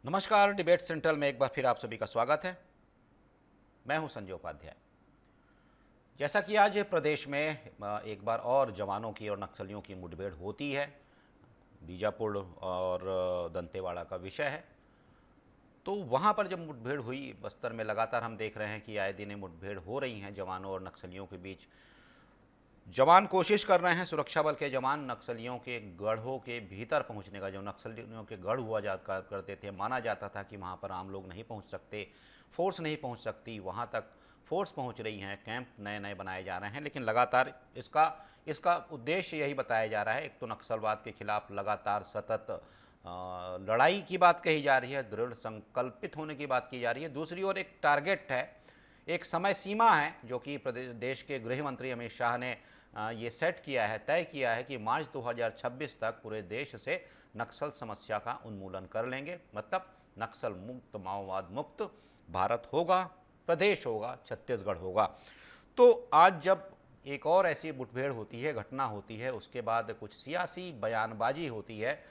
नमस्कार, debate central में एक बार फिर आप सभी का स्वागत है। मैं हूं संजय उपाध्याय। जैसा कि आज प्रदेश में एक बार और जवानों की और नक्सलियों की मुठभेड़ होती है, बीजापुर और दंतेवाड़ा का विषय है। तो वहां पर जब मुठभेड़ हुई, बस्तर में लगातार हम देख रहे हैं कि आए दिन मुठभेड़ हो रही हैं जवानों और नक्सलियों के बीच। जवान कोशिश कर रहे हैं, सुरक्षा बल के जवान नक्सलियों के गढ़ों के भीतर पहुंचने का। जो नक्सलियों के गढ़ हुआ करते थे, माना जाता था कि वहां पर आम लोग नहीं पहुंच सकते, फोर्स नहीं पहुंच सकती, वहां तक फोर्स पहुंच रही हैं, कैंप नए नए बनाए जा रहे हैं। लेकिन लगातार इसका उद्देश्य यही बताया जा रहा है। एक तो नक्सलवाद के खिलाफ लगातार सतत लड़ाई की बात कही जा रही है, दृढ़ संकल्पित होने की बात की जा रही है। दूसरी ओर एक टारगेट है, एक समय सीमा है जो कि देश के गृह मंत्री अमित शाह ने ये सेट किया है, तय किया है कि मार्च 2026 तक पूरे देश से नक्सल समस्या का उन्मूलन कर लेंगे। मतलब नक्सल मुक्त, माओवाद मुक्त भारत होगा, प्रदेश होगा, छत्तीसगढ़ होगा। तो आज जब एक और ऐसी मुठभेड़ होती है, घटना होती है, उसके बाद कुछ सियासी बयानबाजी होती है।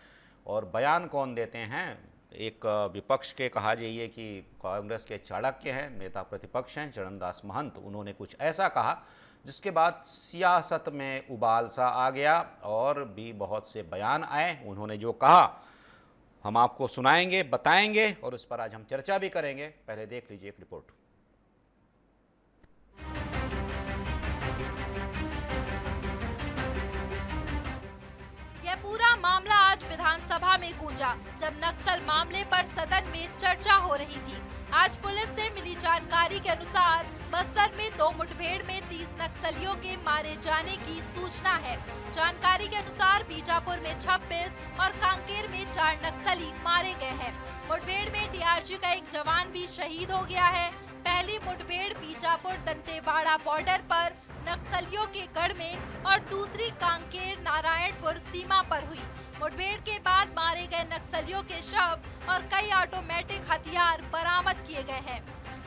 और बयान कौन देते हैं? एक विपक्ष के कहा जाइए कि कांग्रेस के चाणक्य हैं, नेता प्रतिपक्ष हैं, चरणदास महंत। उन्होंने कुछ ऐसा कहा जिसके बाद सियासत में उबाल सा आ गया और भी बहुत से बयान आए। उन्होंने जो कहा हम आपको सुनाएंगे, बताएंगे और उस पर आज हम चर्चा भी करेंगे। पहले देख लीजिए एक रिपोर्ट। यह पूरा मामला आज विधानसभा में गूंजा, जब नक्सल मामले पर सदन में चर्चा हो रही थी। आज पुलिस से मिली जानकारी के अनुसार बस्तर में 2 मुठभेड़ में 30 नक्सलियों के मारे जाने की सूचना है। जानकारी के अनुसार बीजापुर में 26 और कांकेर में 4 नक्सली मारे गए हैं। मुठभेड़ में डीआरजी का एक जवान भी शहीद हो गया है। पहली मुठभेड़ बीजापुर दंतेवाड़ा बॉर्डर पर नक्सलियों के गढ़ में और दूसरी कांकेर नारायणपुर सीमा पर हुई। मुठभेड़ के बाद मारे गए नक्सलियों के शव और कई ऑटोमेटिक हथियार बरामद किए गए हैं।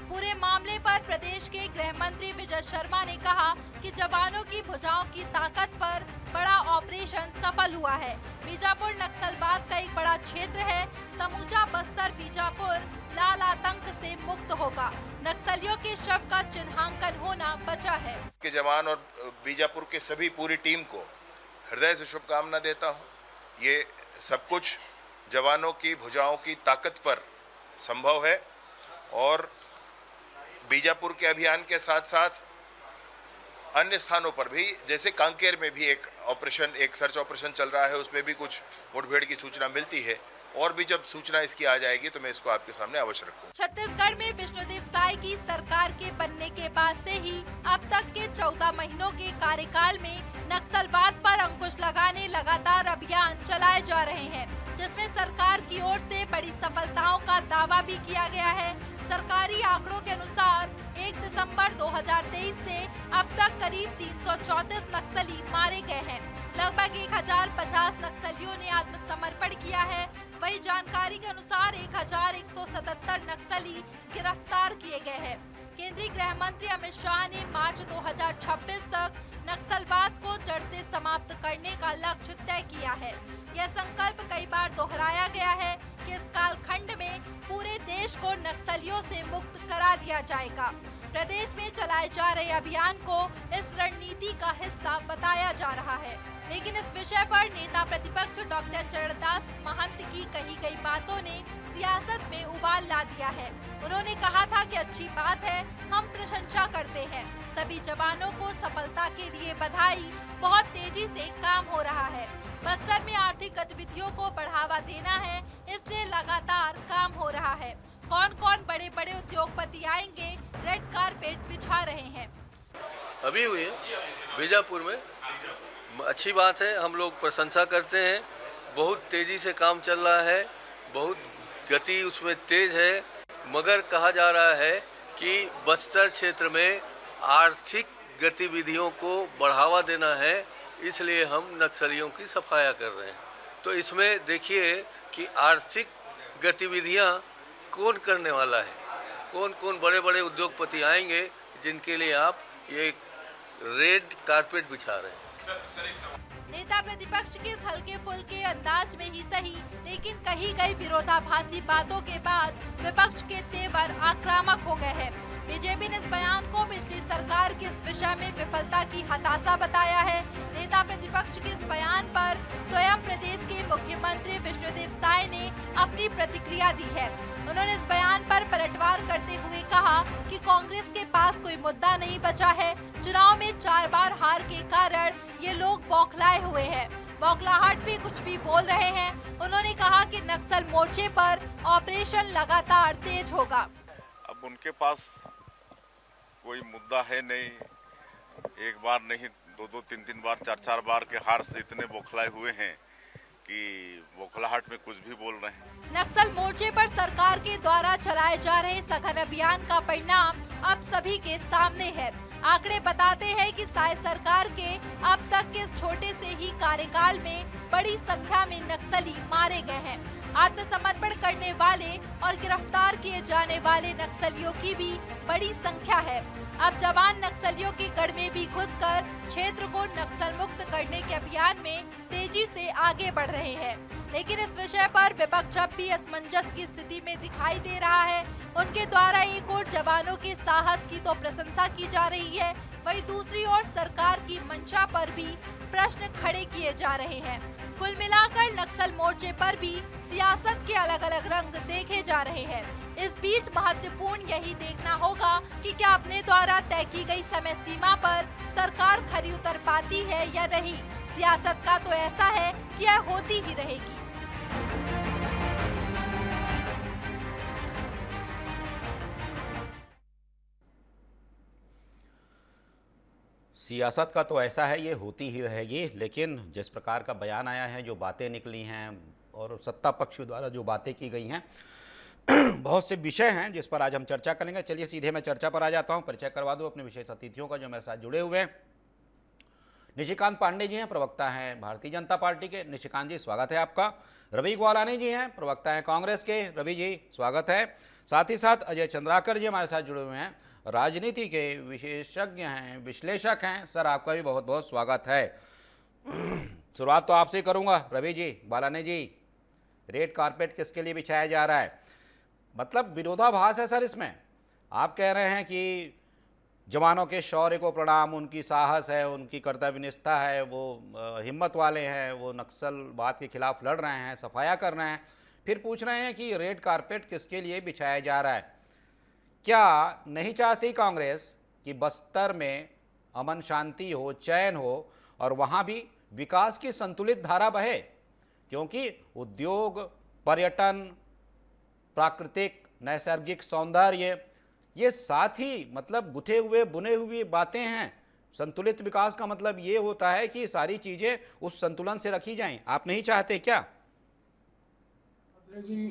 पूरे मामले पर प्रदेश के गृह मंत्री विजय शर्मा ने कहा कि जवानों की भुजाओं की ताकत पर बड़ा ऑपरेशन सफल हुआ है। बीजापुर नक्सलवाद का एक बड़ा क्षेत्र है। समूचा बस्तर बीजापुर लाल आतंक से मुक्त होगा। नक्सलियों के शव का चिन्हांकन होना बचा है। के जवान और बीजापुर के सभी पूरी टीम को हृदय से शुभकामना देता हूँ। ये सब कुछ जवानों की भुजाओं की ताकत पर संभव है और बीजापुर के अभियान के साथ साथ अन्य स्थानों पर भी, जैसे कांकेर में भी एक सर्च ऑपरेशन चल रहा है, उसमें भी कुछ मुठभेड़ की सूचना मिलती है। और भी जब सूचना इसकी आ जाएगी तो मैं इसको आपके सामने अवश्य रखूंगा। छत्तीसगढ़ में विष्णुदेव साय की सरकार के बनने के बाद से ही अब तक के 14 महीनों के कार्यकाल में नक्सलवाद पर अंकुश लगाने लगातार अभियान चलाए जा रहे हैं, जिसमें सरकार की ओर से बड़ी सफलताओं का दावा भी किया गया है। सरकारी आंकड़ों के अनुसार 1 दिसंबर 2023 से अब तक करीब 334 नक्सली मारे गए हैं। लगभग 1050 नक्सलियों ने आत्मसमर्पण किया है। वही जानकारी के अनुसार 1177 नक्सली गिरफ्तार किए गए हैं। केंद्रीय गृह मंत्री अमित शाह ने मार्च 2026 तक नक्सलवाद को जड़ से समाप्त करने का लक्ष्य तय किया है। यह संकल्प कई बार दोहराया गया है कि इस कालखंड में पूरे देश को नक्सलियों से मुक्त करा दिया जाएगा। प्रदेश में चलाए जा रहे अभियान को इस रणनीति का हिस्सा बताया जा रहा है। लेकिन इस विषय पर नेता प्रतिपक्ष डॉक्टर चरणदास महंत की कही गई बातों ने सियासत में उबाल ला दिया है। उन्होंने कहा था कि अच्छी बात है, हम प्रशंसा करते हैं। सभी जवानों को सफलता के लिए बधाई। बहुत तेजी से काम हो रहा है। बस्तर में आर्थिक गतिविधियों को बढ़ावा देना है, इसलिए लगातार काम हो रहा है। कौन कौन बड़े बड़े उद्योगपति आएंगे, रेड कारपेट बिछा रहे हैं। अभी हुई है बीजापुर में, अच्छी बात है, हम लोग प्रशंसा करते हैं। बहुत तेजी से काम चल रहा है, बहुत गति उसमें तेज है। मगर कहा जा रहा है कि बस्तर क्षेत्र में आर्थिक गतिविधियों को बढ़ावा देना है, इसलिए हम नक्सलियों की सफाया कर रहे हैं। तो इसमें देखिए कि आर्थिक गतिविधियां कौन करने वाला है, कौन कौन बड़े बड़े उद्योगपति आएंगे जिनके लिए आप ये रेड कारपेट बिछा रहे हैं। नेता प्रतिपक्ष के इस हल्के फुल्के अंदाज में ही सही, लेकिन कही गई विरोधाभासी बातों के बाद विपक्ष के तेवर आक्रामक हो गए हैं। बीजेपी ने इस बयान को पिछली सरकार की इस विषय में विफलता की हताशा बताया है। नेता प्रतिपक्ष के इस बयान पर स्वयं प्रदेश के मुख्यमंत्री विष्णुदेव साय ने अपनी प्रतिक्रिया दी है। उन्होंने इस बयान पर पलटवार करते हुए कहा कि कांग्रेस के पास कोई मुद्दा नहीं बचा है। चुनाव में 4 बार हार के कारण ये लोग बौखलाए हुए हैं, बौखलाहट भी कुछ भी बोल रहे हैं। उन्होंने कहा कि नक्सल मोर्चे पर ऑपरेशन लगातार तेज होगा। अब उनके पास कोई मुद्दा है नहीं, एक बार नहीं 2-2, 3-3 बार, 4-4 बार के हार से इतने बौखलाए हुए हैं कि बौखलाहट में कुछ भी बोल रहे हैं। नक्सल मोर्चे पर सरकार के द्वारा चलाए जा रहे सघन अभियान का परिणाम अब सभी के सामने है। आंकड़े बताते हैं कि साय सरकार के अब तक के इस छोटे से ही कार्यकाल में बड़ी संख्या में नक्सली मारे गए हैं। आत्मसमर्पण करने वाले और गिरफ्तार किए जाने वाले नक्सलियों की भी बड़ी संख्या है। अब जवान नक्सलियों के गढ़ में भी घुसकर क्षेत्र को नक्सल मुक्त करने के अभियान में तेजी से आगे बढ़ रहे हैं। लेकिन इस विषय पर विपक्ष अब भी असमंजस की स्थिति में दिखाई दे रहा है। उनके द्वारा एक ओर जवानों के साहस की तो प्रशंसा की जा रही है, वहीं दूसरी ओर सरकार की मंशा पर भी प्रश्न खड़े किए जा रहे हैं। कुल मिलाकर नक्सल मोर्चे पर भी सियासत के अलग अलग रंग देखे जा रहे हैं। इस बीच महत्वपूर्ण यही देखना होगा कि क्या अपने द्वारा तय की गई समय सीमा पर सरकार खरी उतर पाती है या नहीं। सियासत का तो ऐसा है कि यह होती ही रहेगी। सियासत का तो ऐसा है, ये होती ही रहेगी। लेकिन जिस प्रकार का बयान आया है, जो बातें निकली हैं और सत्ता पक्ष द्वारा जो बातें की गई हैं, बहुत से विषय हैं जिस पर आज हम चर्चा करेंगे। चलिए सीधे मैं चर्चा पर आ जाता हूं। परिचय करवा दूं अपने विशेष अतिथियों का जो मेरे साथ जुड़े हुए हैं। निशिकांत पांडे जी हैं, प्रवक्ता हैं भारतीय जनता पार्टी के। निशिकांत जी, स्वागत है आपका। रवि ग्वालानी जी हैं, प्रवक्ता हैं कांग्रेस के। रवि जी, स्वागत है। साथ ही साथ अजय चंद्राकर जी हमारे साथ जुड़े हुए हैं, राजनीति के विशेषज्ञ हैं, विश्लेषक हैं। सर, आपका भी बहुत बहुत स्वागत है। शुरुआत तो आपसे करूंगा। रवि जी, ग्वालानी जी, रेड कारपेट किसके लिए बिछाया जा रहा है? मतलब विरोधाभास है सर इसमें। आप कह रहे हैं कि जवानों के शौर्य को प्रणाम, उनकी साहस है, उनकी कर्तव्यनिष्ठा है, वो हिम्मत वाले हैं, वो नक्सलवाद के खिलाफ लड़ रहे हैं, सफाया कर रहे हैं। फिर पूछ रहे हैं कि रेड कारपेट किसके लिए बिछाया जा रहा है? क्या नहीं चाहती कांग्रेस कि बस्तर में अमन शांति हो, चैन हो और वहाँ भी विकास की संतुलित धारा बहे? क्योंकि उद्योग, पर्यटन, प्राकृतिक नैसर्गिक सौंदर्य, ये साथ ही मतलब गुथे हुए बुने हुए बातें हैं। संतुलित विकास का मतलब ये होता है कि सारी चीजें उस संतुलन से रखी जाएं। आप नहीं चाहते क्या? जी,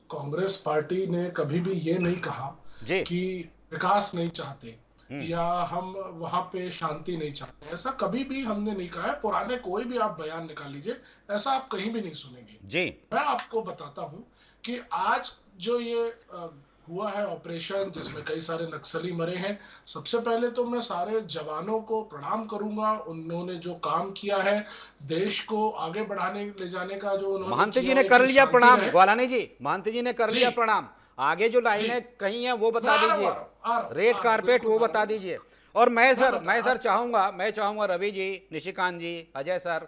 कांग्रेस पार्टी ने कभी भी ये नहीं कहा कि विकास नहीं चाहते या हम वहां पे शांति नहीं चाहते। ऐसा कभी भी हमने नहीं कहा है। पुराने कोई भी आप बयान निकाल लीजिए, ऐसा आप कहीं भी नहीं सुनेंगे जी। मैं आपको बताता हूं कि आज जो ये हुआ है ऑपरेशन, जिसमें कई सारे नक्सली मरे हैं, सबसे पहले तो मैं सारे जवानों को प्रणाम करूंगा। उन्होंने जो काम किया है, देश को आगे बढ़ाने ले जाने का जो उन्होंने महंत जी ने कर लिया प्रणाम। ग्वालानी जी, महंत जी ने कर लिया प्रणाम। आगे जो लाइनें कही हैं वो बता दीजिए, रेड कारपेट वो बता दीजिए। और मैं सर चाहूंगा रवि जी, निशिकांत जी, अजय सर,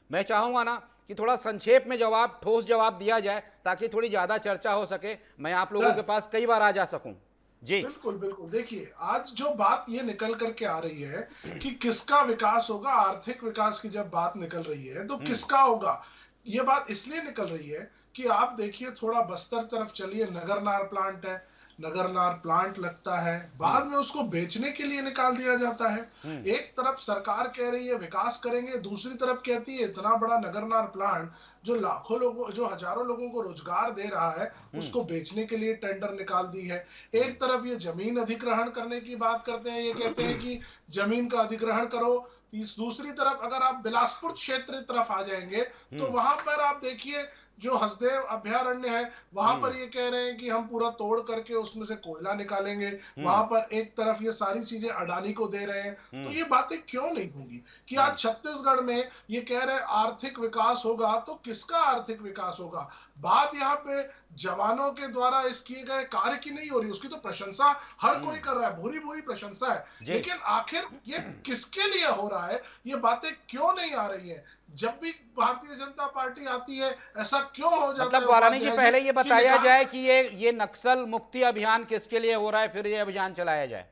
मैं चाहूंगा ना कि थोड़ा संक्षेप में जवाब, ठोस जवाब दिया जाए ताकि थोड़ी ज्यादा चर्चा हो सके, मैं आप लोगों के पास कई बार आ जा सकूं। जी बिल्कुल बिल्कुल। देखिए, आज जो बात ये निकल करके आ रही है कि किसका विकास होगा, आर्थिक विकास की जब बात निकल रही है तो किसका होगा, ये बात इसलिए निकल रही है कि आप देखिए, थोड़ा बस्तर तरफ चलिए, नगरनार प्लांट है, नगरनार प्लांट लगता है, बाद में उसको बेचने के लिए निकाल दिया जाता है। एक तरफ सरकार कह रही है विकास करेंगे, दूसरी तरफ कहती है इतना बड़ा नगरनार प्लांट जो लाखों लोगों, जो हजारों लोगों को रोजगार दे रहा है, उसको बेचने के लिए टेंडर निकाल दी है। एक तरफ ये जमीन अधिग्रहण करने की बात करते हैं, ये कहते हैं कि जमीन का अधिग्रहण करो। दूसरी तरफ अगर आप बिलासपुर क्षेत्र तरफ आ जाएंगे तो वहां पर आप देखिए जो हसदेव अभयारण्य है वहां पर ये कह रहे हैं कि हम पूरा तोड़ करके उसमें से कोयला निकालेंगे, वहां पर एक तरफ ये सारी चीजें अडानी को दे रहे हैं। तो ये बातें क्यों नहीं होंगी कि आज छत्तीसगढ़ में ये कह रहे हैं आर्थिक विकास होगा, तो किसका आर्थिक विकास होगा? बात यहाँ पे जवानों के द्वारा इस किए गए कार्य की नहीं हो रही, उसकी तो प्रशंसा हर कोई कर रहा है, भूरी भूरी प्रशंसा है, लेकिन आखिर ये किसके लिए हो रहा है? ये बातें क्यों नहीं आ रही है? जब भी भारतीय जनता पार्टी आती है ऐसा क्यों हो जाता है? मतलब ग्वालानी जी, पहले ये बताया जाए कि ये नक्सल मुक्ति अभियान किसके लिए हो रहा है, फिर ये अभियान चलाया जाए।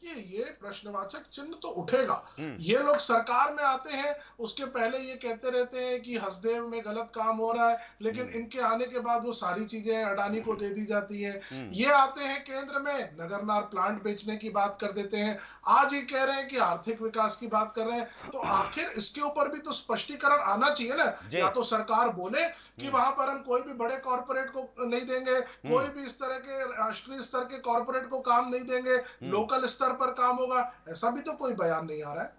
ये प्रश्नवाचक चिन्ह तो उठेगा। ये लोग सरकार में आते हैं, उसके पहले ये कहते रहते हैं कि हसदेव में गलत काम हो रहा है, लेकिन इनके आने के बाद वो सारी चीजें अडानी को दे दी जाती है। ये आते हैं केंद्र में, नगरनार प्लांट बेचने की बात कर देते हैं, आज ये कह रहे हैं कि आर्थिक विकास की बात कर रहे हैं। तो आखिर इसके ऊपर भी तो स्पष्टीकरण आना चाहिए ना। या तो सरकार बोले कि वहां पर हम कोई भी बड़े कॉर्पोरेट को नहीं देंगे, कोई भी इस तरह के राष्ट्रीय स्तर के कॉर्पोरेट को काम नहीं देंगे, लोकल स्तर पर काम होगा, ऐसा भी तो कोई बयान नहीं आ रहा है।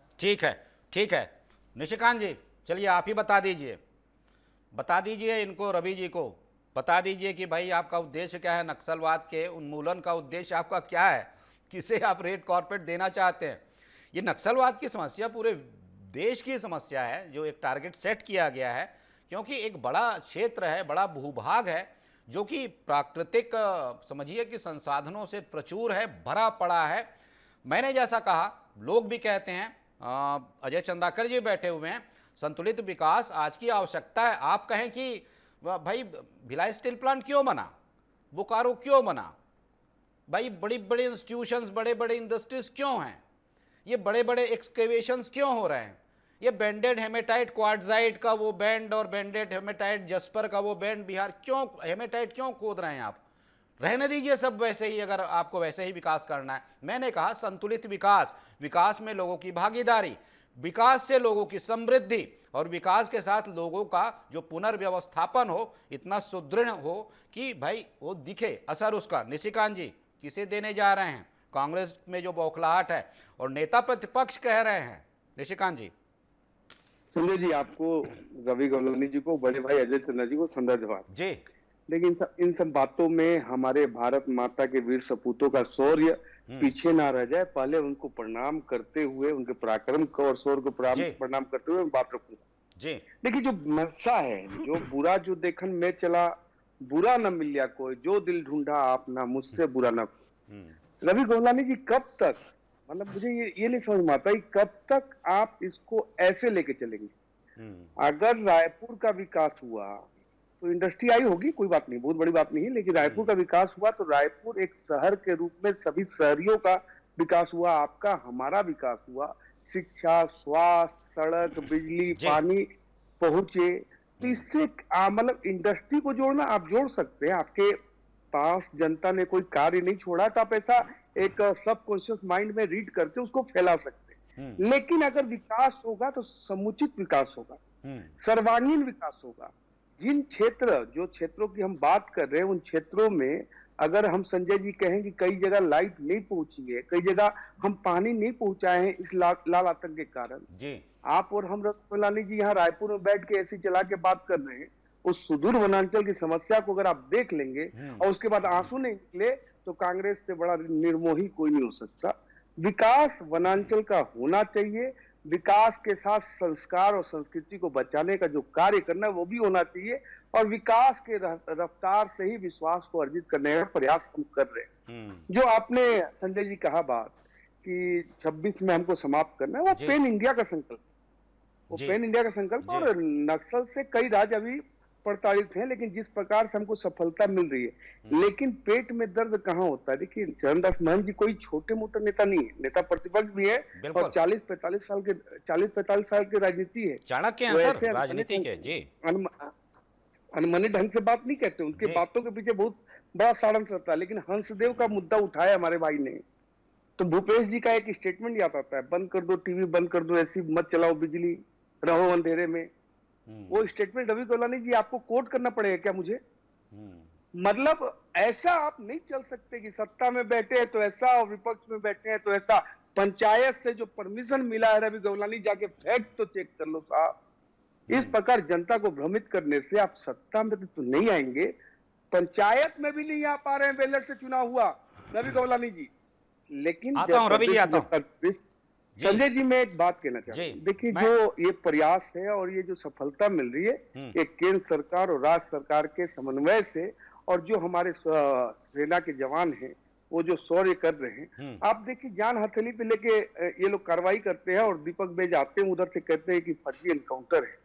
ठीक है निशिकांत जी, चलिए आप ही बता दीजिए इनको, रवि जी को बता दीजिए कि भाई आपका उद्देश्य क्या है, नक्सलवाद के उन्मूलन का उद्देश्य आपका क्या है, किसे आप रेड कॉर्पोरेट देना चाहते हैं? ये नक्सलवाद की समस्या पूरे देश की समस्या है, जो एक टारगेट सेट किया गया है, क्योंकि एक बड़ा क्षेत्र है, बड़ा भूभाग है, जो कि प्राकृतिक समझिए कि संसाधनों से प्रचुर है, भरा पड़ा है। मैंने जैसा कहा, लोग भी कहते हैं, अजय चंद्राकर जी बैठे हुए हैं, संतुलित विकास आज की आवश्यकता है। आप कहें कि भाई भिलाई स्टील प्लांट क्यों बना, बोकारो क्यों बना, भाई बड़ी बड़ी इंस्टीट्यूशंस, बड़े बड़े इंडस्ट्रीज क्यों हैं, ये बड़े बड़े एक्सकेवेशंस क्यों हो रहे हैं, ये बैंडेड हेमेटाइट क्वार्टजाइट का वो बैंड और बैंडेड हेमेटाइट जस्पर का वो बैंड बिहार क्यों, हेमेटाइट क्यों खोद रहे हैं आप? रहने दीजिए सब वैसे ही, अगर आपको वैसे ही विकास करना है। मैंने कहा संतुलित विकास, विकास में लोगों की भागीदारी, विकास से लोगों की समृद्धि, और विकास के साथ लोगों का जो पुनर्व्यवस्थापन हो, इतना सुदृढ़ हो कि भाई वो दिखे असर उसका। निशिकांत जी, किसे देने जा रहे हैं? कांग्रेस में जो बौखलाहट है और नेता प्रतिपक्ष कह रहे हैं। निशिकांत जी। संजय जी, आपको, रवि गोलानी जी को, बड़े भाई अजय चंद्रा जी को संदर्भवाद जी। लेकिन इन सब बातों में हमारे भारत माता के वीर सपूतों का शौर्य पीछे ना रह जाए। पहले उनको प्रणाम करते हुए, उनके पराक्रम को और शौर्य को प्रणाम करते हुए बात रखूंगा जी। देखिए, जो मनसा है, जो बुरा जो देखन में चला, बुरा न मिलिया कोई, जो दिल ढूंढा आप ना, मुझसे बुरा ना। रवि गोलानी जी, कब तक, मतलब मुझे ये नहीं समझ में आता कब तक आप इसको ऐसे लेके चलेंगे? अगर रायपुर का विकास हुआ तो इंडस्ट्री आई होगी, कोई बात नहीं, बहुत बड़ी बात नहीं है, लेकिन रायपुर का विकास हुआ तो रायपुर एक शहर के रूप में सभी शहरियों का विकास हुआ, आपका हमारा विकास हुआ, शिक्षा, स्वास्थ्य, सड़क, बिजली, पानी पहुंचे। तो इससे मतलब इंडस्ट्री को जोड़ना आप जोड़ सकते हैं। आपके पास जनता ने कोई कार्य नहीं छोड़ा तो आप ऐसा एक सबकॉन्शियस माइंड में रीड करके उसको फैला सकते हैं। लेकिन अगर विकास होगा तो समुचित विकास होगा, सर्वांगीण विकास होगा। जिन जो क्षेत्रों की हम बात कर रहे हैं, उन क्षेत्रों में अगर हम, संजय जी, कहें कि कई जगह लाइट नहीं पहुंची है, कई जगह हम पानी नहीं पहुंचाए हैं इस लाल आतंक के कारण जी। आप और हम, रघुलानी जी, यहाँ रायपुर में बैठ के ऐसी चला के बात कर रहे हैं, उस सुदूर वनांचल की समस्या को अगर आप देख लेंगे और उसके बाद आंसू नहीं निकले तो कांग्रेस से बड़ा निर्मोही कोई नहीं हो सकता। विकास वनांचल का होना चाहिए, विकास के साथ संस्कार और संस्कृति को बचाने का जो कार्य करना है वो भी होना चाहिए, और विकास के रफ्तार से ही विश्वास को अर्जित करने का प्रयास हम कर रहे हैं। जो आपने, संजय जी, कहा बात कि 26 में हमको समाप्त करना है, वो पेन इंडिया का संकल्प, वो पेन इंडिया का संकल्प। और नक्सल से कई राज्य अभी प्रताड़ित हैं, लेकिन जिस प्रकार से हमको सफलता मिल रही है, लेकिन पेट में दर्द कहाँ होता है? देखिए, चरणदास महंत जी कोई छोटे मोटे नेता नहीं है, नेता प्रतिपक्ष भी है और 40-45 साल की राजनीति है, चाणक्य हैं सर राजनीति के जी। अनमने ढंग से बात नहीं कहते, उनके बातों के पीछे बहुत बड़ा सारांश रहता है। लेकिन हंसदेव का मुद्दा उठाया हमारे भाई ने, तो भूपेश जी का एक स्टेटमेंट याद आता है, बंद कर दो टीवी, बंद कर दो ऐसी, मत चलाओ बिजली, रहो अंधेरे में। वो स्टेटमेंट रवि गोलानी जी आपको कोट करना पड़ेगा क्या मुझे? मतलब ऐसा आप नहीं चल सकते कि सत्ता में बैठे हैं तो ऐसा और विपक्ष में बैठे हैं तो ऐसा। पंचायत से जो परमिशन मिला है रवि गोलानी, जाके फैक्ट तो चेक कर लो साहब, इस प्रकार जनता को भ्रमित करने से आप सत्ता में तो नहीं आएंगे, पंचायत में भी नहीं आ पा रहे हैं, बैलेट से चुनाव हुआ रवि गौलानी जी। लेकिन आता हूं रवि जी, आता हूं संजय जी, मैं एक बात कहना चाहता हूँ। देखिए, जो ये प्रयास है और ये जो सफलता मिल रही है, ये केंद्र सरकार और राज्य सरकार के समन्वय से, और जो हमारे सेना के जवान हैं वो जो शौर्य कर रहे हैं। आप देखिए, जान हथेली पे लेके ये लोग कार्रवाई करते हैं और दीपक बेज आते हैं, उधर से कहते हैं कि फर्जी एनकाउंटर है।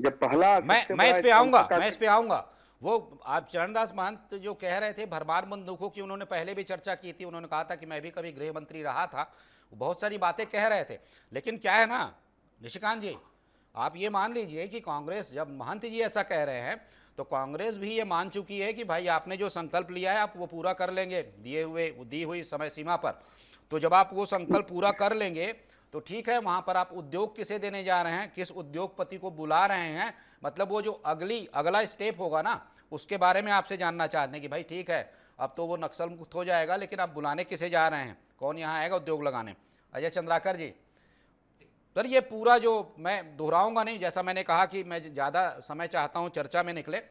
जब पहला मैं इस पे आऊंगा। वो आप चरणदास महंत जो कह रहे थे भरमार बंदूकों की, उन्होंने पहले भी चर्चा की थी। उन्होंने कहा था कि मैं भी कभी गृह मंत्री रहा था, बहुत सारी बातें कह रहे थे। लेकिन क्या है ना निशिकांत जी, आप ये मान लीजिए कि कांग्रेस, जब महंत जी ऐसा कह रहे हैं तो कांग्रेस भी ये मान चुकी है कि भाई आपने जो संकल्प लिया है आप वो पूरा कर लेंगे दी हुई समय सीमा पर। तो जब आप वो संकल्प पूरा कर लेंगे तो ठीक है, वहाँ पर आप उद्योग किसे देने जा रहे हैं, किस उद्योगपति को बुला रहे हैं, मतलब वो जो अगला स्टेप होगा ना, उसके बारे में आपसे जानना चाहते हैं कि भाई ठीक है अब तो वो नक्सल मुक्त हो जाएगा, लेकिन आप बुलाने किसे जा रहे हैं, कौन यहाँ आएगा उद्योग लगाने। अजय चंद्राकर जी, सर ये पूरा जो, मैं दोहराऊंगा नहीं, जैसा मैंने कहा कि मैं ज़्यादा समय चाहता हूँ चर्चा में निकले,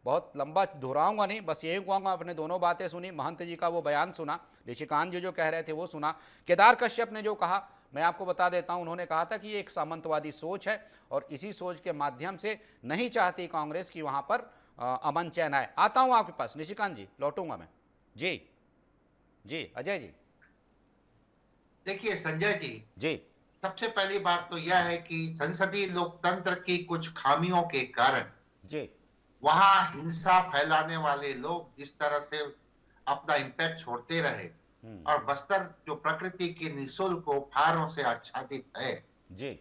बहुत लंबा दोहराऊंगा नहीं, बस यही कहूँगा आपने दोनों बातें सुनी, महंत जी का वो बयान सुना, निशिकांत जी जो कह रहे थे वो सुना, केदार कश्यप ने जो कहा मैं आपको बता देता हूं, उन्होंने कहा था कि ये एक सामंतवादी सोच है और इसी सोच के माध्यम से नहीं चाहती कांग्रेस की वहां पर अमन चैन आए। आता हूं आपके पास निशिकांत जी, लौटूंगा मैं। जी अजय जी। देखिए संजय जी, सबसे पहली बात तो यह है कि संसदीय लोकतंत्र की कुछ खामियों के कारण वहां हिंसा फैलाने वाले लोग जिस तरह से अपना इम्पैक्ट छोड़ते रहे, और बस्तर जो प्रकृति की निशुल्क उपहारों से आच्छादित है,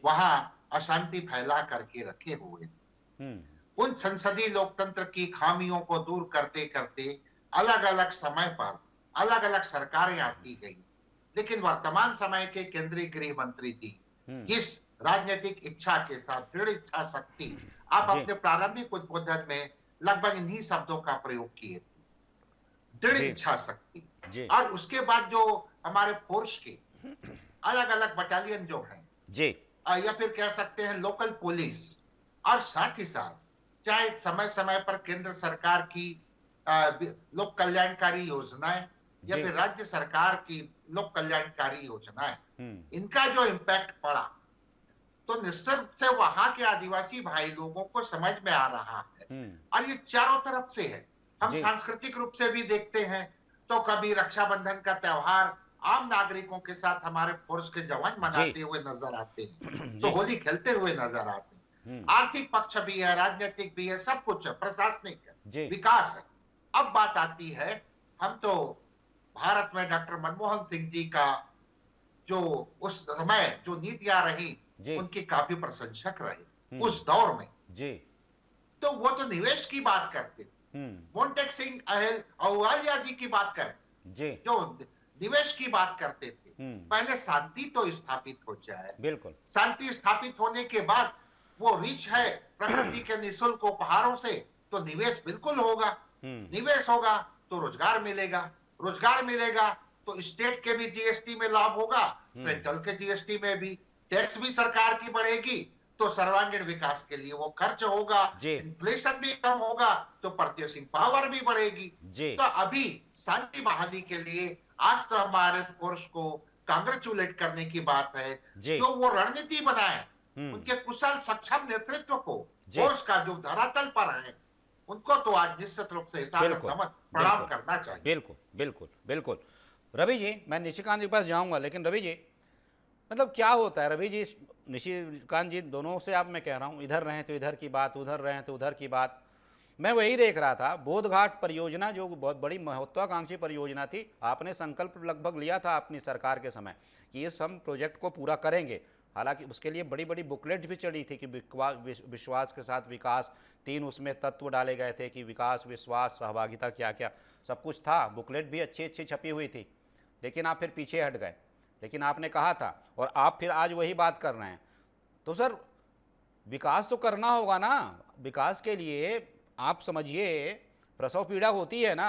वहां अशांति फैला करके रखे हुए। उन संसदीय लोकतंत्र की खामियों को दूर करते करते अलग अलग समय पर अलग अलग सरकारें आती गई, लेकिन वर्तमान समय के केंद्रीय गृह मंत्री जी जिस राजनीतिक इच्छा के साथ, दृढ़ इच्छा शक्ति, आप अपने प्रारंभिक उद्बोधन में लगभग इन्हीं शब्दों का प्रयोग किए, दृढ़ इच्छा शक्ति, और उसके बाद जो हमारे फोर्स के अलग अलग बटालियन जो हैं, या फिर कह सकते हैं लोकल पुलिस, और साथ ही साथ चाहे समय समय पर केंद्र सरकार की लोक कल्याणकारी योजनाएं या फिर राज्य सरकार की लोक कल्याणकारी योजनाएं, इनका जो इम्पैक्ट पड़ा, तो निश्चित रूप से वहां के आदिवासी भाई लोगों को समझ में आ रहा है, और ये चारों तरफ से है। हम सांस्कृतिक रूप से भी देखते हैं, तो कभी रक्षाबंधन का त्योहार आम नागरिकों के साथ हमारे फोर्स के जवान मनाते हुए नजर आते हैं, तो होली खेलते हुए नजर आते हैं। आर्थिक पक्ष भी है, राजनीतिक भी है, सब कुछ है, प्रशासनिक है, विकास है। अब बात आती है, हम तो भारत में डॉक्टर मनमोहन सिंह जी का जो उस समय जो नीतियां रही, उनकी काफी प्रशंसक रहे उस दौर में, तो वो तो निवेश की बात करते, मोन्टेक सिंह अहलुवालिया जी की बात करें जो निवेश की बात करते थे। पहले शांति तो स्थापित हो जाए, बिल्कुल शांति स्थापित होने के बाद वो रिच है प्रकृति के निःशुल्क उपहारों से, तो निवेश बिल्कुल होगा, निवेश होगा तो रोजगार मिलेगा, रोजगार मिलेगा तो स्टेट के भी जीएसटी में लाभ होगा, सेंट्रल के जीएसटी में भी, टैक्स भी सरकार की बढ़ेगी, तो सर्वांगीण विकास के लिए वो खर्च होगा, इन्फ्लेशन भी कम होगा, तो परचेसिंग पावर भी बढ़ेगी। तो अभी शांति बहाली के लिए आज तो हमारे फोर्स को कांग्रेचुलेट करने की बात है, जो वो रणनीति बनाए, उनके कुशल सक्षम नेतृत्व को, फोर्स का जो धरातल पर है, उनको तो आज निश्चित रूप से प्रणाम करना चाहिए। बिल्कुल बिल्कुल बिल्कुल। रवि जी, मैं निशिकांत जी के पास जाऊंगा, लेकिन रवि जी मतलब क्या होता है, रवि जी निशिकांत जी दोनों से आप, मैं कह रहा हूँ, इधर रहें तो इधर की बात, उधर रहें तो उधर की बात। मैं वही देख रहा था, बोधघाट परियोजना जो बहुत बड़ी महत्वाकांक्षी परियोजना थी, आपने संकल्प लगभग लिया था अपनी सरकार के समय कि इस हम प्रोजेक्ट को पूरा करेंगे। हालांकि उसके लिए बड़ी बड़ी बुकलेट भी चढ़ी थी कि विश्वास के साथ विकास, 3 उसमें तत्व डाले गए थे कि विकास, विश्वास, सहभागिता, क्या क्या सब कुछ था, बुकलेट भी अच्छी अच्छी छपी हुई थी, लेकिन आप फिर पीछे हट गए। लेकिन आपने कहा था और आप फिर आज वही बात कर रहे हैं, तो सर विकास तो करना होगा ना। विकास के लिए आप समझिए प्रसव पीड़ा होती है ना,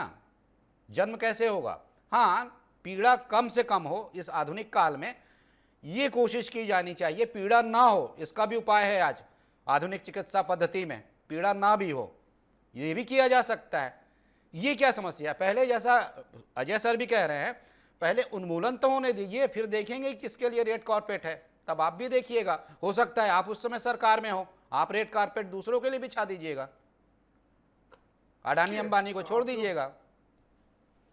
जन्म कैसे होगा, हाँ पीड़ा कम से कम हो इस आधुनिक काल में, ये कोशिश की जानी चाहिए, पीड़ा ना हो, इसका भी उपाय है आज। आधुनिक चिकित्सा पद्धति में पीड़ा ना भी हो, ये भी किया जा सकता है। ये क्या समस्या है? पहले जैसा अजय सर भी कह रहे हैं, पहले उन्मूलन तो होने दीजिए, फिर देखेंगे किसके लिए रेड कारपेट है, तब आप भी देखिएगा। हो सकता है आप उस समय सरकार में हो, आप रेड कारपेट दूसरों के लिए बिछा दीजिएगा, अडानी अंबानी को छोड़ दीजिएगा।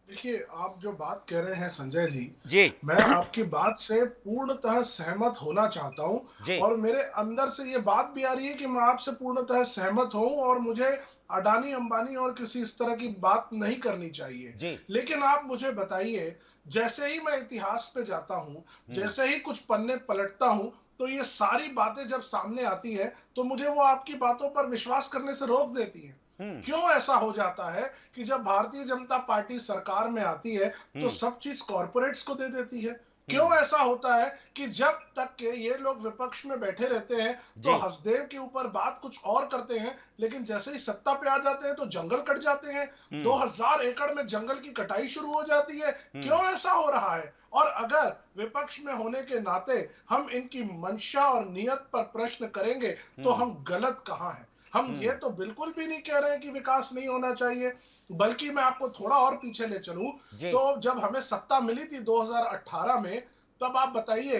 देखिए, आप जो बात कह रहे हैं संजय जी, मैं आपकी बात से पूर्णतः सहमत होना चाहता हूं, और मेरे अंदर से ये बात भी आ रही है कि मैं आपसे पूर्णतः सहमत हूं और मुझे अडानी अंबानी और किसी इस तरह की बात नहीं करनी चाहिए। लेकिन आप मुझे बताइए, जैसे ही मैं इतिहास पे जाता हूं, जैसे ही कुछ पन्ने पलटता हूं, तो ये सारी बातें जब सामने आती है तो मुझे वो आपकी बातों पर विश्वास करने से रोक देती है। क्यों ऐसा हो जाता है कि जब भारतीय जनता पार्टी सरकार में आती है तो सब चीज कॉर्पोरेट्स को दे देती है? क्यों ऐसा होता है कि जब तक के ये लोग विपक्ष में बैठे रहते हैं तो हसदेव के ऊपर बात कुछ और करते हैं, लेकिन जैसे ही सत्ता पे आ जाते हैं तो जंगल कट जाते हैं, 2000 एकड़ में जंगल की कटाई शुरू हो जाती है? क्यों ऐसा हो रहा है? और अगर विपक्ष में होने के नाते हम इनकी मंशा और नियत पर प्रश्न करेंगे तो हम गलत कहां हैं? हम ये तो बिल्कुल भी नहीं कह रहे हैं कि विकास नहीं होना चाहिए, बल्कि मैं आपको थोड़ा और पीछे ले चलूं तो जब हमें सत्ता मिली थी 2018 में, तब आप बताइए,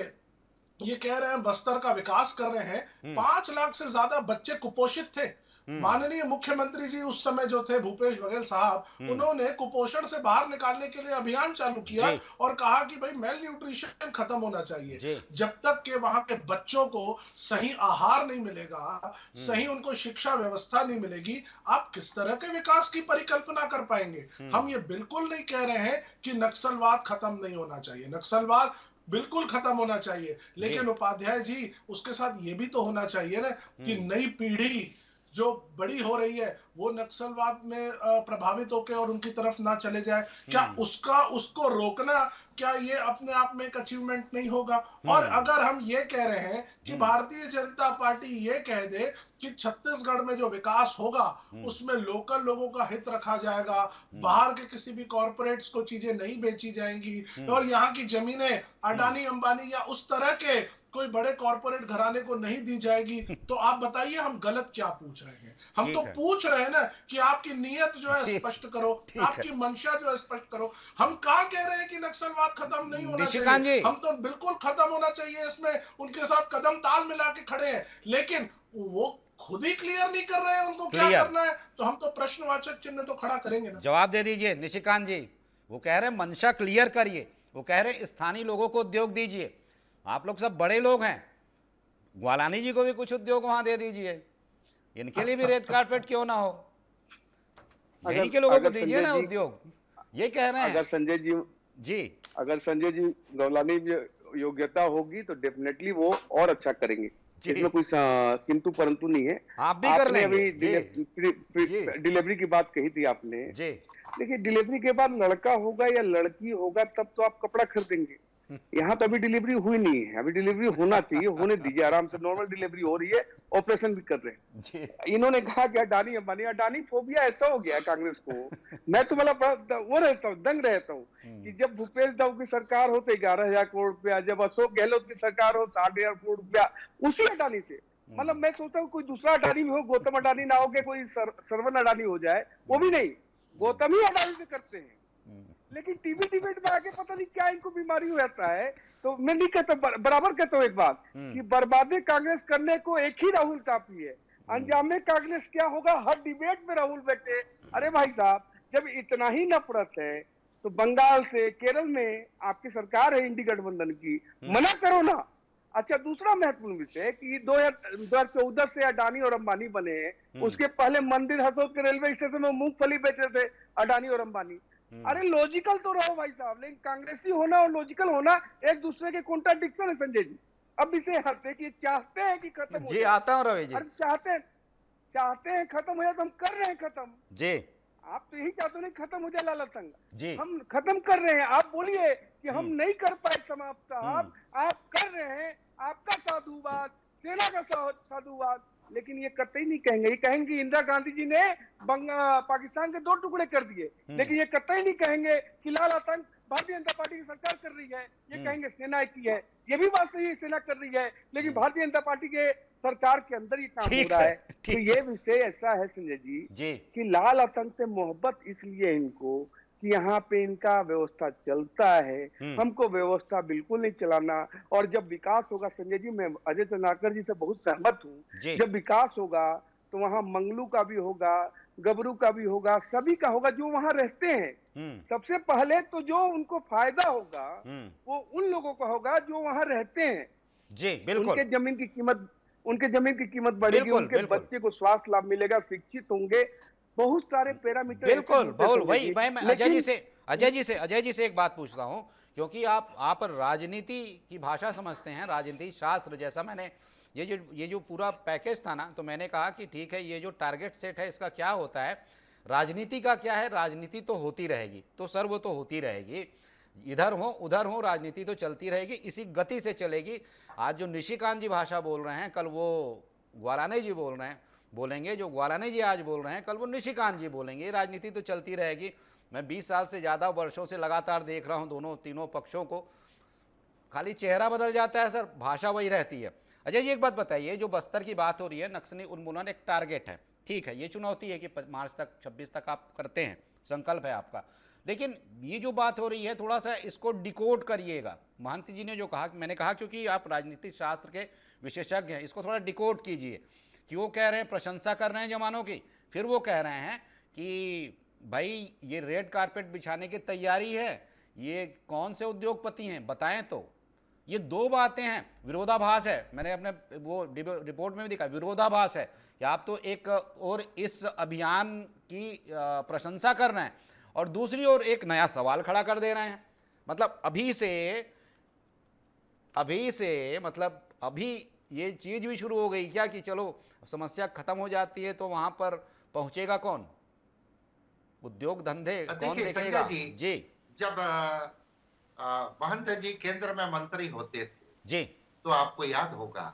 ये कह रहे हैं बस्तर का विकास कर रहे हैं, 5 लाख से ज्यादा बच्चे कुपोषित थे। माननीय मुख्यमंत्री जी उस समय जो थे भूपेश बघेल साहब, उन्होंने कुपोषण से बाहर निकालने के लिए अभियान चालू किया और कहा कि भाई मेल न्यूट्रिशन खत्म होना चाहिए। जब तक के वहां के बच्चों को सही आहार नहीं मिलेगा, सही उनको शिक्षा व्यवस्था नहीं मिलेगी, आप किस तरह के विकास की परिकल्पना कर पाएंगे? हम ये बिल्कुल नहीं कह रहे हैं कि नक्सलवाद खत्म नहीं होना चाहिए, नक्सलवाद बिल्कुल खत्म होना चाहिए, लेकिन उपाध्याय जी उसके साथ ये भी तो होना चाहिए ना कि नई पीढ़ी जो बड़ी हो रही है वो नक्सलवाद में प्रभावित होकर और उनकी तरफ ना चले जाए। क्या उसको रोकना, क्या ये अपने आप में एक अचीवमेंट नहीं होगा? और अगर हम ये कह रहे हैं कि भारतीय जनता पार्टी ये कह दे कि छत्तीसगढ़ में जो विकास होगा उसमें लोकल लोगों का हित रखा जाएगा, बाहर के किसी भी कॉर्पोरेट्स को चीजें नहीं बेची जाएंगी और यहाँ की जमीनें अडानी अंबानी या उस तरह के कोई बड़े कॉर्पोरेट घराने को नहीं दी जाएगी, तो आप बताइए हम गलत क्या पूछ रहे हैं? हम तो पूछ रहे हैं ना कि आपकी नीयत जो है स्पष्ट करो, आपकी मंशा जो है स्पष्ट करो। हम कहाँ कह रहे हैं कि नक्सलवाद खत्म नहीं होना चाहिए? हम तो बिल्कुल खत्म होना चाहिए, इसमें उनके साथ कदम ताल मिला के खड़े हैं, लेकिन वो खुद ही क्लियर नहीं कर रहे हैं उनको क्या करना है, तो हम तो प्रश्नवाचक चिन्ह तो खड़ा करेंगे ना। जवाब दे दीजिए निशिकांत जी। वो कह रहे हैं मंशा क्लियर करिए, वो कह रहे हैं स्थानीय लोगों को उद्योग दीजिए। आप लोग सब बड़े लोग हैं, ग्वालानी जी को भी कुछ उद्योग वहां दे दीजिए, इनके लिए भी रेड कारपेट क्यों ना हो, यही के लोगों को दीजिए ना उद्योग, ये कह रहे हैं। अगर संजय जी ग्वालानी योग्यता होगी तो डेफिनेटली वो और अच्छा करेंगे, इसमें कोई किंतु परंतु नहीं है। आप भी कर लेंगे। अभी डिलीवरी की बात कही थी आपने, देखिए डिलीवरी के बाद लड़का होगा या लड़की होगा तब तो आप कपड़ा खरीदेंगे। यहाँ तो अभी डिलीवरी हुई नहीं है, अभी डिलीवरी होना चाहिए, होने दीजिए आराम से, नॉर्मल डिलीवरी हो रही है, ऑपरेशन भी कर रहे हैं। इन्होंने कहा कि अडानी फोबिया ऐसा हो गया है कांग्रेस को। मैं तो मतलब बड़ा वो रहता हूँ, दंग रहता हूँ कि जब भूपेश दाऊ की सरकार हो तो 11,000 करोड़ रुपया, जब अशोक गहलोत की सरकार हो 8,500 करोड़ रुपया उसी अडानी से। मतलब मैं सोचता हूँ कोई दूसरा अडानी भी हो, गौतम अडानी ना हो के कोई सरवन अडानी हो जाए, वो भी नहीं, गौतम ही अडानी से करते हैं। लेकिन टीवी डिबेट में आके पता नहीं क्या इनको बीमारी हो जाता है। तो मैं नहीं कहता, बराबर कहता हूँ एक बात कि बर्बादी कांग्रेस करने को एक ही राहुल काफी है, अंजामे कांग्रेस क्या होगा हर डिबेट में राहुल बैठे। अरे भाई साहब, जब इतना ही नफरत है तो बंगाल से केरल में आपकी सरकार है इंडी गठबंधन की, मना करो ना। अच्छा, दूसरा महत्वपूर्ण विषय कि 2014 से अडानी और अंबानी बने हैं, उसके पहले मंदिर हसोद के रेलवे स्टेशन में मूंगफली बेचे थे अडानी और अंबानी। अरे लॉजिकल तो रहो भाई साहब, लेकिन कांग्रेसी होना और लॉजिकल होना एक दूसरे के कॉन्ट्राडिक्शन है संजय जी। अब इसे हटते कि चाहते हैं कि खत्म हो जी, आता हूं रवि जी। अरे चाहते हैं खत्म हो जाए तो हम कर रहे हैं खत्म जी। आप तो यही चाहते हो नहीं खत्म हो जाए लाला संघ जी, हम खत्म कर रहे हैं। आप बोलिए कि हम नहीं कर पाए समाप्त साहब, आप कर रहे हैं, आपका साधुवाद, सेना का साधुवाद, लेकिन ये कतई नहीं कहेंगे। ये कहेंगे इंदिरा गांधी जी ने पाकिस्तान के 2 टुकड़े कर दिए, लेकिन ये कतई नहीं कहेंगे कि लाल आतंक भारतीय जनता पार्टी की सरकार कर रही है, ये कहेंगे सेना की है, ये भी बात सही है, सेना कर रही है, लेकिन भारतीय जनता पार्टी के सरकार के अंदर ये काम हो रहा है। तो ये विषय ऐसा है संजय जी कि लाल आतंक से मोहब्बत इसलिए इनको कि यहाँ पे इनका व्यवस्था चलता है, हमको व्यवस्था बिल्कुल नहीं चलाना। और जब विकास होगा संजय जी, मैं अजय चंद्राकर जी से बहुत सहमत हूँ, जब विकास होगा तो वहाँ मंगलू का भी होगा, गबरू का भी होगा, सभी का होगा जो वहाँ रहते हैं। सबसे पहले तो जो उनको फायदा होगा वो उन लोगों का होगा जो वहाँ रहते हैं। जी बिल्कुल। उनके जमीन की कीमत बढ़ेगी, उनके बच्चे को स्वास्थ्य लाभ मिलेगा, शिक्षित होंगे, बहुत सारे पैरामीटर। बिल्कुल बहुल, वही मैं अजय जी से एक बात पूछता हूं, क्योंकि आप राजनीति की भाषा समझते हैं, राजनीति शास्त्र जैसा। मैंने ये जो पूरा पैकेज था ना, तो मैंने कहा कि ठीक है, ये जो टारगेट सेट है इसका क्या होता है, राजनीति का क्या है, राजनीति तो होती रहेगी, तो सर वो तो होती रहेगी, इधर हो उधर हो, राजनीति तो चलती रहेगी, इसी गति से चलेगी। आज जो निशिकांत जी भाषा बोल रहे हैं, कल वो ग्वालाने जी बोलेंगे, जो ग्वालाने जी आज बोल रहे हैं, कल वो निशिकांत जी बोलेंगे। राजनीति तो चलती रहेगी। मैं 20 साल से ज़्यादा वर्षों से लगातार देख रहा हूँ तीनों पक्षों को, खाली चेहरा बदल जाता है सर, भाषा वही रहती है। अजय जी एक बात बताइए, जो बस्तर की बात हो रही है, नक्सली उन्मूलन एक टारगेट है, ठीक है, ये चुनौती है कि मार्च तक 26 तक आप करते हैं, संकल्प है आपका, लेकिन ये जो बात हो रही है थोड़ा सा इसको डिकोड करिएगा। महंत जी ने जो कहा, मैंने कहा क्योंकि आप राजनीतिक शास्त्र के विशेषज्ञ हैं, इसको थोड़ा डिकोड कीजिए कि वो कह रहे हैं प्रशंसा कर रहे हैं जवानों की, फिर वो कह रहे हैं कि भाई ये रेड कारपेट बिछाने की तैयारी है, ये कौन से उद्योगपति हैं बताएं तो। ये दो बातें हैं, विरोधाभास है, मैंने अपने वो रिपोर्ट में भी देखा, विरोधाभास है कि आप तो एक और इस अभियान की प्रशंसा कर रहे हैं और दूसरी ओर एक नया सवाल खड़ा कर दे रहे हैं। मतलब अभी ये चीज भी शुरू हो गई क्या कि चलो समस्या खत्म हो जाती है तो वहां पर पहुंचेगा कौन, उद्योग धंधे कौन देखेगा? जी, जब महंत जी केंद्र में मंत्री होते थे जी, तो आपको याद होगा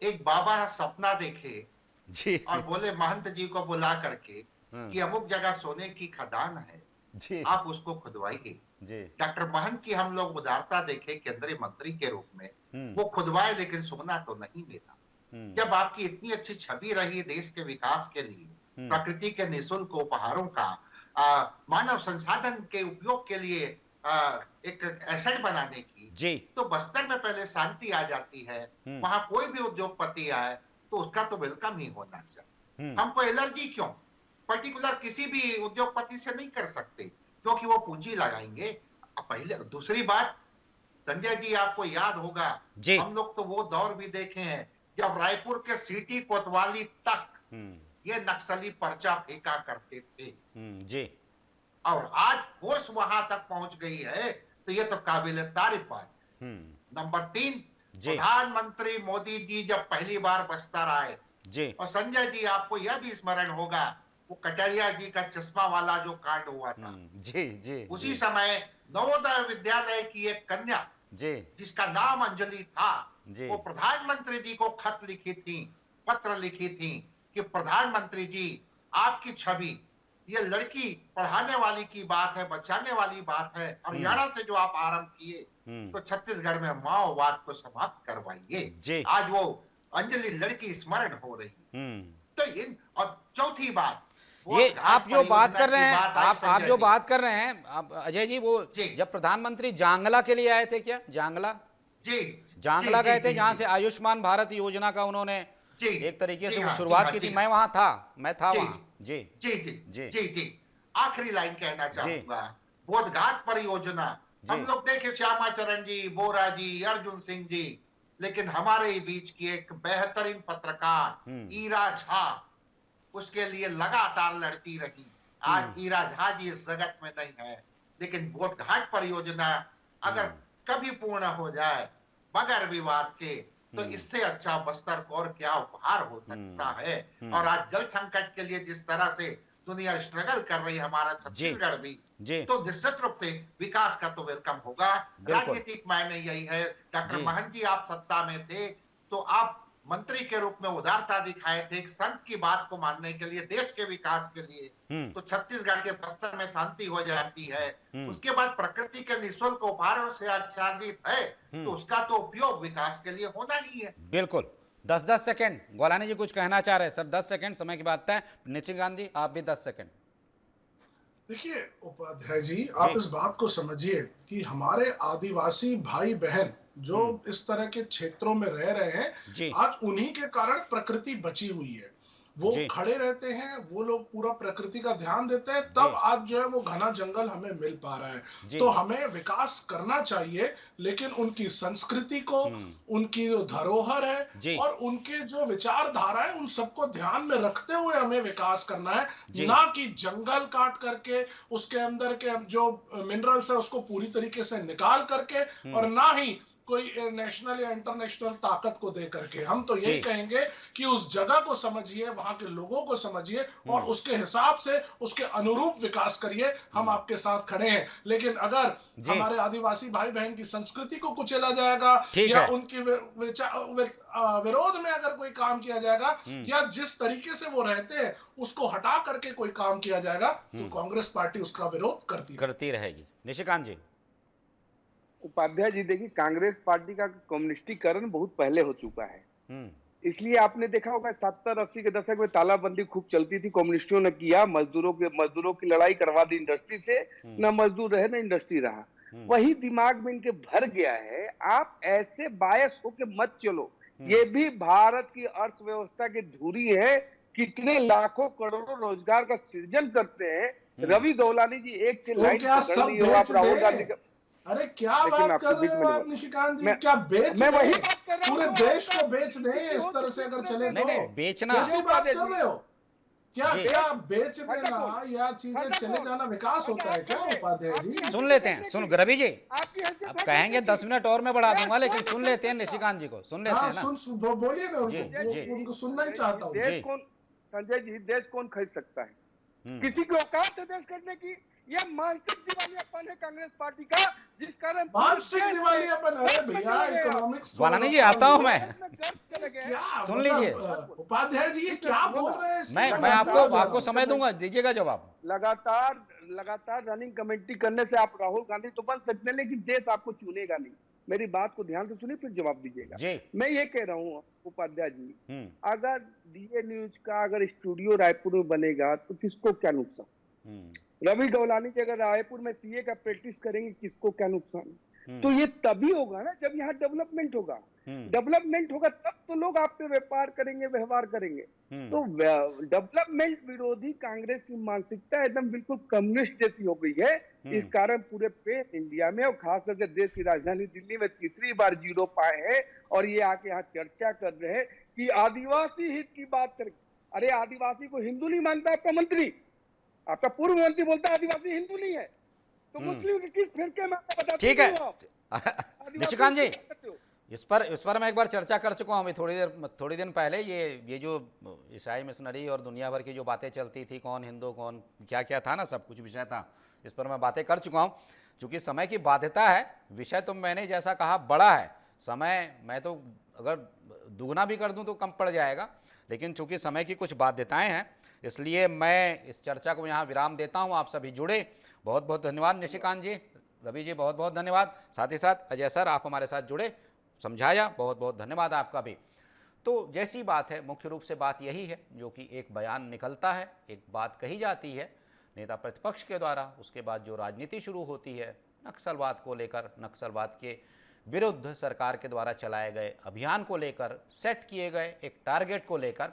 एक बाबा सपना देखे जी और बोले महंत जी को बुला करके कि अमुक जगह सोने की खदान है जी, आप उसको खुदवाइए। डॉक्टर महंत की हम लोग उदारता देखे केंद्रीय मंत्री के रूप में, वो खुदवाए लेकिन सोना तो नहीं मिला। जब आपकी इतनी अच्छी छवि रही देश के विकास के लिए, प्रकृति के निःशुल्क उपहारों का, मानव संसाधन के उपयोग के लिए एक एसेट बनाने की, तो बस्तर में पहले शांति आ जाती है। वहां कोई भी उद्योगपति आए तो उसका तो वेलकम ही होना चाहिए। हमको एलर्जी क्यों पर्टिकुलर किसी भी उद्योगपति से नहीं कर सकते, क्योंकि वो पूंजी लगाएंगे पहले। दूसरी बात संजय जी, आपको याद होगा हम लोग तो वो दौर भी देखे हैं जब रायपुर के सिटी कोतवाली तक ये नक्सली पर्चा फेंका करते थे जी, और आज फोर्स वहां तक पहुंच गई है, तो ये तो काबिल तारीफ है। नंबर 3, प्रधानमंत्री मोदी जी जब पहली बार बस्तर आए जी, और संजय जी आपको यह भी स्मरण होगा वो कटरिया जी का चश्मा वाला जो कांड हुआ था, जी, उसी समय नवोदय विद्यालय की एक कन्या जिसका नाम अंजलि था, वो प्रधानमंत्री जी को खत लिखी थी, पत्र लिखी थी कि प्रधानमंत्री जी आपकी छवि, ये लड़की पढ़ाने वाली की बात है, बचाने वाली बात है, हरियाणा से जो आप आरंभ किए तो छत्तीसगढ़ में माओवाद को समाप्त करवाइए। आज वो अंजलि लड़की स्मरण हो रही। तो इन और चौथी बात, ये आप जो बात कर रहे हैं, आप जो बात कर रहे हैं अजय जी, वो जब प्रधानमंत्री जांगला के लिए आए थे, क्या जांगला गए थे, जहां से आयुष्मान भारत योजना का उन्होंने एक तरीके से शुरुआत की थी, मैं था वहां। जी, आखिरी लाइन कहना चाहूंगा, बोधघाट परियोजना हम लोग देखे, श्यामा चरण जी, बोरा जी, अर्जुन सिंह जी, लेकिन हमारे ही बीच की एक बेहतरीन पत्रकार ईरा झा उसके लिए लगातार लड़ती रही। आज ईरा झा जी इस जगत में नहीं है, लेकिन बोधघाट परियोजना अगर कभी पूर्ण हो जाए बगैर विवाद के, तो इससे अच्छा बस्तर को और क्या उपहार हो सकता है। और आज जल संकट के लिए जिस तरह से दुनिया स्ट्रगल कर रही है, हमारा छत्तीसगढ़ भी, तो निश्चित रूप से विकास का तो वेलकम होगा। राजनीतिक मायने यही है, डॉक्टर महंत जी आप सत्ता में थे तो आप मंत्री के रूप में उदारता दिखाए थे, एक संत की बात को मानने के लिए, देश के विकास के लिए, तो छत्तीसगढ़ के बस्तर में शांति हो जाती है। उसके बाद प्रकृति के निःशुल्क उपहारों से आच्छादित है, तो उसका तो उपयोग विकास के लिए होना ही है। बिल्कुल। 10-10 सेकंड गोलानी जी कुछ कहना चाह रहे हैं सर, 10 सेकंड समय की बात है। निशिकांत जी आप भी 10 सेकंड। देखिए उपाध्याय जी, आप इस बात को समझिए कि हमारे आदिवासी भाई बहन जो इस तरह के क्षेत्रों में रह रहे हैं, आज उन्हीं के कारण प्रकृति बची हुई है। वो खड़े रहते हैं, वो लोग पूरा प्रकृति का ध्यान देते हैं, तब आज जो है वो घना जंगल हमें मिल पा रहा है। तो हमें विकास करना चाहिए, लेकिन उनकी संस्कृति को, उनकी जो धरोहर है और उनके जो विचारधारा है, उन सबको ध्यान में रखते हुए हमें विकास करना है, ना कि जंगल काट करके उसके अंदर के जो मिनरल्स है उसको पूरी तरीके से निकाल करके, और ना ही कोई नेशनल या इंटरनेशनल ताकत को दे करके। हम तो यही कहेंगे कि उस जगह को समझिए, वहां के लोगों को समझिए और उसके हिसाब से उसके अनुरूप विकास करिए। हम आपके साथ खड़े हैं, लेकिन अगर हमारे आदिवासी भाई बहन की संस्कृति को कुचला जाएगा या उनकी विरोध में अगर कोई काम किया जाएगा या जिस तरीके से वो रहते हैं उसको हटा करके कोई काम किया जाएगा, तो कांग्रेस पार्टी उसका विरोध करती रहेगी। निशिकांत जी। उपाध्याय जी देखिए, कांग्रेस पार्टी का कम्युनिस्टीकरण बहुत पहले हो चुका है। इसलिए आपने देखा होगा 70-80 के दशक में तालाबंदी खूब चलती थी, कम्युनिस्टों ने किया, मजदूरों की लड़ाई करवा दी इंडस्ट्री से, ना मजदूर रहे ना इंडस्ट्री रहा। वही दिमाग में इनके भर गया है। आप ऐसे बायस होके मत चलो, ये भी भारत की अर्थव्यवस्था की धुरी है। कितने लाखों करोड़ों रोजगार का सृजन करते हैं। रवि गौलानी जी एक से लाइन पकड़ ली हो आप राहुल गांधी का। अरे क्या बात कर रहे हो आप निशिकांत जी? क्या बेच मैं वही बात कर रहा हूं, पूरे देश को बेच दें इस तरह से अगर चले तो? नहीं, बेचना कैसी बात कर रहे हो? क्या बेच देना या चीजें चले जाना विकास होता है क्या उपाध्याय जी? सुन लेते हैं, सुन रवि जी, अब कहेंगे 10 मिनट और मैं बढ़ा दूंगा, लेकिन सुन लेते हैं निशिकांत जी को, सुन लेते हैं ना। बोलिए ना उनको सुनना ही चाहता हूँ। देश कौन, संजय जी, देश कौन खरीद सकता है? किसी की औकात है देश करने की? यह मानसिक दिवालियापन है कांग्रेस पार्टी का, जिस कारण मानसिक दिवालियापन है भैया। इकोनॉमिक्स गोलानी जी आता हूँ मैं, क्या सुन लीजिए उपाध्याय जी, ये क्या बोल रहे हैं? मैं आपको समय दूंगा, दीजिएगा जवाब। लगातार रनिंग कमेंट्री करने से आप राहुल गांधी तो बन सकते हैं, लेकिन देश आपको चुनेगा नहीं। मेरी बात को ध्यान से सुनिए, फिर जवाब दीजिएगा। मैं ये कह रहा हूँ उपाध्याय जी, अगर डीए न्यूज का अगर स्टूडियो रायपुर में बनेगा तो किसको क्या नुकसान? रवि गौलानी जी अगर रायपुर में सीए का प्रैक्टिस करेंगे, किसको क्या नुकसान? तो ये तभी होगा ना जब यहाँ डेवलपमेंट होगा। डेवलपमेंट होगा तब तो लोग आप पे व्यापार करेंगे, व्यवहार करेंगे। तो डेवलपमेंट विरोधी कांग्रेस की मानसिकता एकदम बिल्कुल कम्युनिस्ट जैसी हो गई है। इस कारण पूरे पेन इंडिया में और खास करके देश की राजधानी दिल्ली में तीसरी बार जीरो पाए हैं और ये आके यहाँ चर्चा कर रहे हैं कि आदिवासी हित की बात करें। अरे आदिवासी को हिंदू नहीं मानता आपका मंत्री, आपका पूर्व मंत्री बोलता है आदिवासी हिंदू नहीं है, तो मुस्लिम के किस फिरके में आपको बताते? ठीक है निशिकांत जी, इस पर मैं एक बार चर्चा कर चुका हूँ थोड़ी दिन पहले। ये जो ईसाई मिशनरी और दुनिया भर की जो बातें चलती थी, कौन हिंदू कौन क्या क्या था ना, सब कुछ विषय था, इस पर मैं बातें कर चुका हूँ। चूँकि समय की बाध्यता है, विषय तो मैंने जैसा कहा बड़ा है, समय मैं तो अगर दुगना भी कर दूँ तो कम पड़ जाएगा, लेकिन चूँकि समय की कुछ बाध्यताएँ हैं, इसलिए मैं इस चर्चा को यहाँ विराम देता हूँ। आप सभी जुड़े, बहुत बहुत धन्यवाद निशिकांत जी, रवि जी बहुत बहुत धन्यवाद, साथ ही साथ अजय सर आप हमारे साथ जुड़े, समझाया, बहुत बहुत धन्यवाद आपका भी। तो जैसी बात है, मुख्य रूप से बात यही है जो कि एक बयान निकलता है, एक बात कही जाती है नेता प्रतिपक्ष के द्वारा, उसके बाद जो राजनीति शुरू होती है नक्सलवाद को लेकर, नक्सलवाद के विरुद्ध सरकार के द्वारा चलाए गए अभियान को लेकर, सेट किए गए एक टारगेट को लेकर,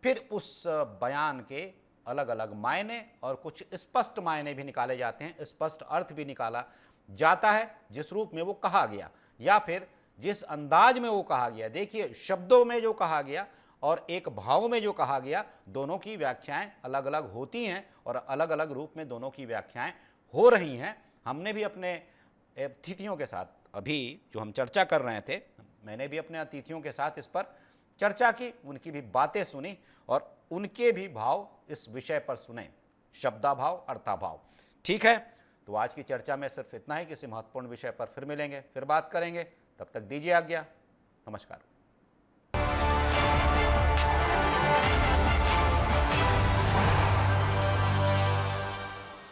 फिर उस बयान के अलग अलग मायने और कुछ स्पष्ट मायने भी निकाले जाते हैं, स्पष्ट अर्थ भी निकाला जाता है जिस रूप में वो कहा गया या फिर जिस अंदाज में वो कहा गया। देखिए, शब्दों में जो कहा गया और एक भाव में जो कहा गया, दोनों की व्याख्याएं अलग अलग होती हैं और अलग अलग रूप में दोनों की व्याख्याएं हो रही हैं। हमने भी अपने अतिथियों के साथ, अभी जो हम चर्चा कर रहे थे, मैंने भी अपने अतिथियों के साथ इस पर चर्चा की, उनकी भी बातें सुनी और उनके भी भाव इस विषय पर सुने, शब्दाभाव अर्थाभाव। ठीक है, तो आज की चर्चा में सिर्फ इतना ही। किसी महत्वपूर्ण विषय पर फिर मिलेंगे, फिर बात करेंगे, तब तक दीजिए आज्ञा, नमस्कार।